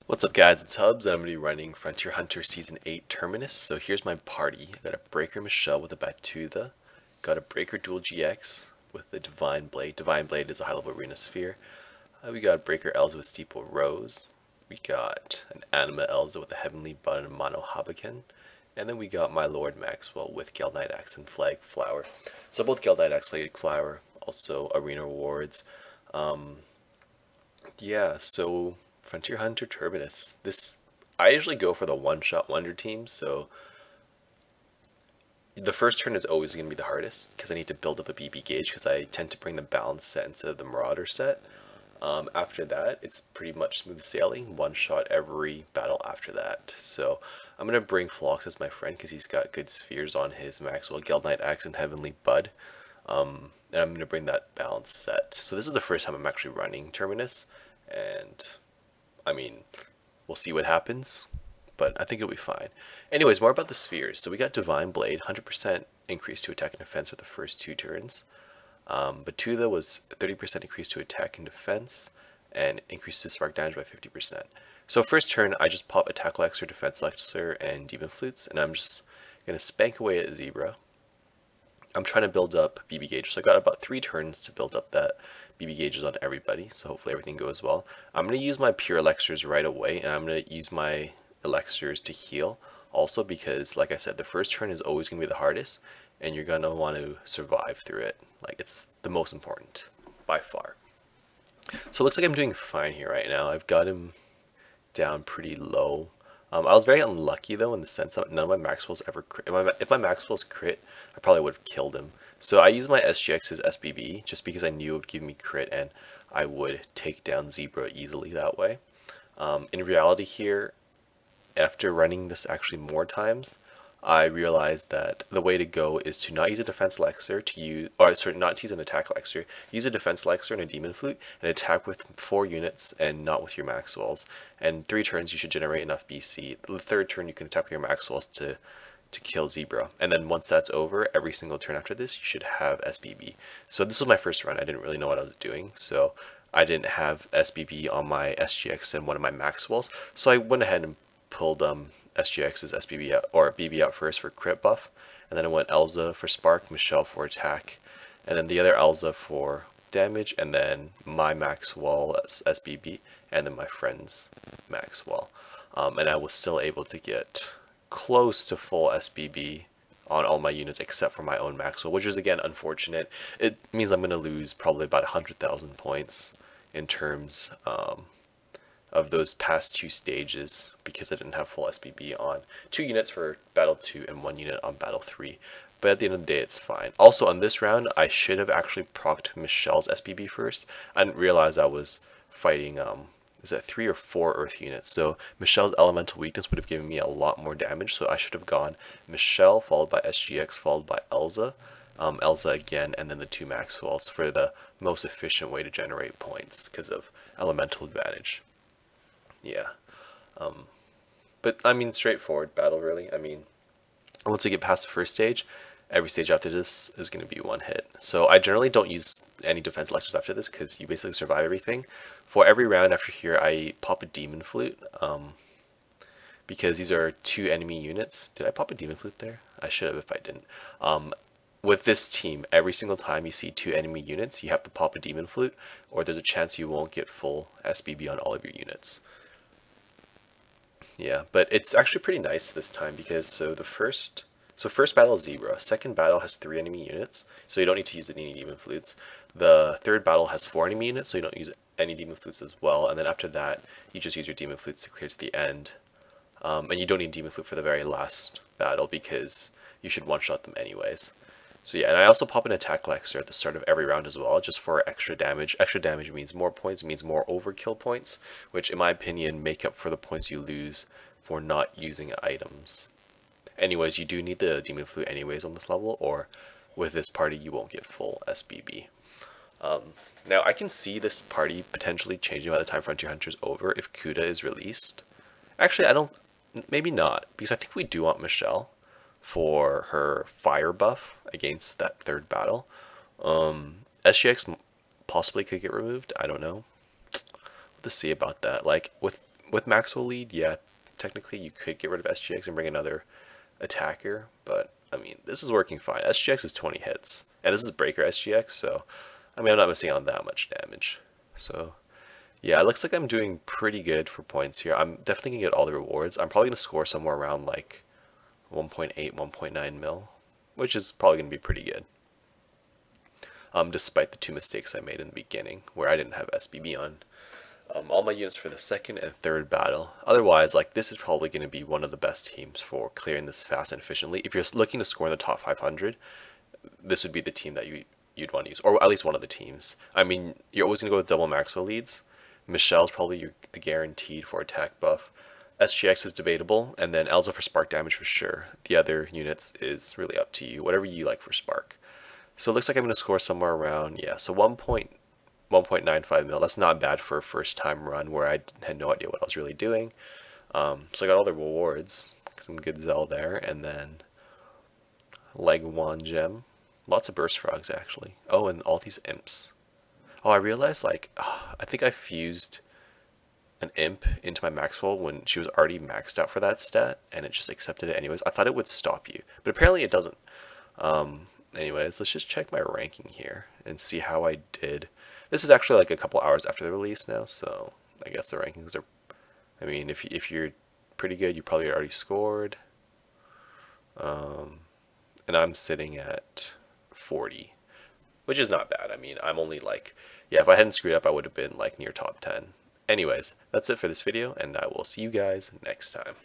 What's up guys, it's Hubs and I'm going to be running Frontier Hunter Season 8 Terminus. So here's my party. I got a Breaker Michelle with a Batuta, got a Breaker Dual GX with the Divine Blade. Divine Blade is a high level arena sphere. We got a Breaker Elza with Steeple Rose. We got an Anima Elza with a Heavenly Bud and Mono Habaken. And then we got my Lord Maxwell with Geld Knight Axe and Flag Flower. So both Geld Knight Axe, Flag Flower, also arena rewards. Yeah, so Frontier Hunter Terminus. I usually go for the one-shot wonder team, so the first turn is always going to be the hardest because I need to build up a BB gauge because I tend to bring the balance set instead of the Marauder set. After that, it's pretty much smooth sailing, one shot every battle after that. So I'm going to bring Phlox as my friend because he's got good spheres on his Maxwell, Geld Knight Axe, and Heavenly Bud. And I'm going to bring that balance set. So this is the first time I'm actually running Terminus, and I mean, we'll see what happens, but I think it'll be fine. Anyways, more about the spheres. So we got Divine Blade, 100% increase to attack and defense for the first 2 turns. Batuta was 30% increase to attack and defense, and increase to spark damage by 50%. So first turn, I just pop Attack Lexer, Defense Lexer, and Demon Flutes, and I'm just going to spank away at Zebra. I'm trying to build up BB gauges, so I got about 3 turns to build up that BB gauges on everybody, so hopefully everything goes well. I'm going to use my pure elixirs right away, and I'm going to use my elixirs to heal also because, like I said, the first turn is always going to be the hardest, and you're going to want to survive through it. Like, it's the most important, by far. So it looks like I'm doing fine here right now. I've got him down pretty low. I was very unlucky though in the sense that none of my Maxwells ever crit. If my Maxwell's crit, I probably would have killed him. So I used my SGX as SBB just because I knew it would give me crit and I would take down Zebra easily that way. In reality here, after running this actually more times, I realized that the way to go is to not use a defense Lexer, not to use an attack Lexer, use a defense Lexer and a Demon Flute, and attack with 4 units and not with your Maxwells. And 3 turns you should generate enough BC. The 3rd turn you can attack with your Maxwells to kill Zebra. And then once that's over, every single turn after this, you should have SBB. So this was my first run. I didn't really know what I was doing, so I didn't have SBB on my SGX and one of my Maxwells. So I went ahead and pulled SGX's SBB out, or BB out first for crit buff, and then I went Elza for spark, Michelle for attack, and then the other Elza for damage, and then my Maxwell SBB, and then my friend's Maxwell. And I was still able to get close to full SBB on all my units except for my own Maxwell, which is again unfortunate. It means I'm going to lose probably about 100,000 points in terms of those past 2 stages because I didn't have full SBB on 2 units for Battle 2 and 1 unit on Battle 3. But at the end of the day, it's fine. Also, on this round, I should have actually procced Michelle's SBB first. I didn't realize I was fighting, is that 3 or 4 Earth units? So Michelle's Elemental Weakness would have given me a lot more damage, so I should have gone Michelle, followed by SGX, followed by Elza. Elza again, and then the 2 Maxwells for the most efficient way to generate points because of elemental advantage. Yeah. But I mean, straightforward battle really. I mean, once we get past the first stage, every stage after this is going to be 1 hit. So I generally don't use any defense lectures after this because you basically survive everything. For every round after here, I pop a Demon Flute because these are 2 enemy units. Did I pop a Demon Flute there? I should have if I didn't. With this team, every single time you see 2 enemy units, you have to pop a Demon Flute, or there's a chance you won't get full SBB on all of your units. Yeah, but it's actually pretty nice this time because first battle is Zebra, second battle has 3 enemy units, so you don't need to use any Demon Flutes. The 3rd battle has 4 enemy units, so you don't use any Demon Flutes as well, and then after that, you just use your Demon Flutes to clear to the end. And you don't need Demon Flute for the very last battle because you should one-shot them anyways. So yeah, and I also pop an attack Lexer at the start of every round as well, just for extra damage. Extra damage means more points, means more overkill points, which in my opinion make up for the points you lose for not using items. Anyways, you do need the Demon Flute anyways on this level, or with this party you won't get full SBB. Now I can see this party potentially changing by the time Frontier Hunter's over if Kuda is released. Actually, maybe not, because I think we do want Michelle for her fire buff against that 3rd battle. SGX possibly could get removed. I don't know. We'll have to see about that. Like with with Maxwell lead, yeah, technically you could get rid of SGX and bring another attacker, but I mean, this is working fine. SGX is 20 hits, and this is Breaker SGX, so I mean, I'm not missing on that much damage. So yeah, it looks like I'm doing pretty good for points here. I'm definitely gonna get all the rewards. I'm probably gonna score somewhere around like 1.8, 1.9 mil, which is probably gonna be pretty good. Despite the 2 mistakes I made in the beginning, where I didn't have SBB on all my units for the second and third battle. Otherwise, like, this is probably going to be one of the best teams for clearing this fast and efficiently. If you're looking to score in the top 500, this would be the team that you'd want to use, or at least one of the teams. I mean, you're always going to go with double Maxwell leads. Michelle's probably your guaranteed for attack buff. SGX is debatable, and then Elza for spark damage for sure. The other units is really up to you, whatever you like for spark. So it looks like I'm going to score somewhere around, yeah, so 1.95 mil. That's not bad for a first time run where I had no idea what I was really doing. So I got all the rewards, some good Zell there, and then leg 1 gem. Lots of burst frogs actually. Oh, and all these imps. Oh, I realized, like, I think I fused an imp into my Maxwell when she was already maxed out for that stat, and it just accepted it anyways. I thought it would stop you, but apparently it doesn't. Anyways, let's just check my ranking here and see how I did. This is actually like a couple hours after the release now, so I guess the rankings are, I mean, if you're pretty good, you probably already scored. And I'm sitting at 40, which is not bad. I mean, I'm only like, yeah, if I hadn't screwed up, I would have been like near top 10. Anyways, that's it for this video, and I will see you guys next time.